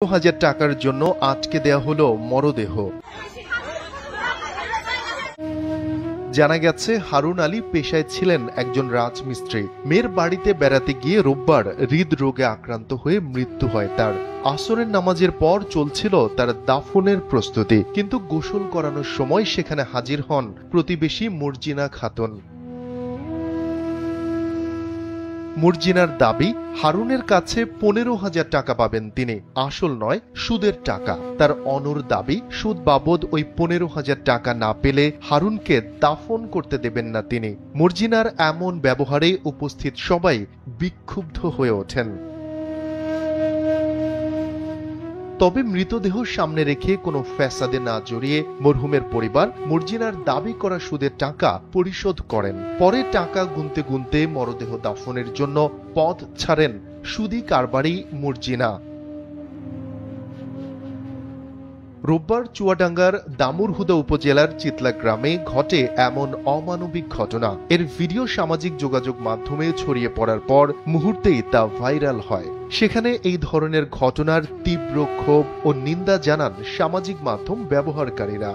হাজার টাকার জন্য আটকে দেয়া হলো মরদেহ। জানা গেছে, হারুন আলী পেশায় ছিলেন একজন রাজমিস্ত্রি। মেয়ের বাড়িতে বেড়াতে গিয়ে রোববার হৃদরোগে আক্রান্ত হয়ে মৃত্যু হয় তার। আসরের নামাজের পর চলছিল তার দাফনের প্রস্তুতি, কিন্তু গোসল করানোর সময় সেখানে হাজির হন প্রতিবেশী মর্জিনা খাতুন। মর্জিনার দাবি, হারুনের কাছে 15,000 টাকা পাবেন তিনি, আসল নয়, সুদের টাকা। তার অনড় দাবি, সুদ বাবদ ওই 15,000 টাকা না পেলে হারুনকে দাফন করতে দেবেন না তিনি। মর্জিনার এমন ব্যবহারে উপস্থিত সবাই বিক্ষুব্ধ হয়ে ওঠেন। তবে মৃতদেহ সামনে রেখে কোনো ফ্যাসাদে না জড়িয়ে মরহুমের পরিবার মর্জিনার দাবি করা সুদের টাকা পরিশোধ করেন। পরে টাকা গুনতে গুনতে মরদেহ দাফনের জন্য পথ ছাড়েন সুদী কারবারি মর্জিনা। রোববার চুয়াডাঙ্গার দামুরহুদা উপজেলার চিতলা গ্রামে ঘটে এমন অমানবিক ঘটনা। এর ভিডিও সামাজিক যোগাযোগ মাধ্যমে ছড়িয়ে পড়ার পর মুহূর্তেই তা ভাইরাল হয়। সেখানে এই ধরনের ঘটনার তীব্র ক্ষোভ ও নিন্দা জানান সামাজিক মাধ্যম ব্যবহারকারীরা।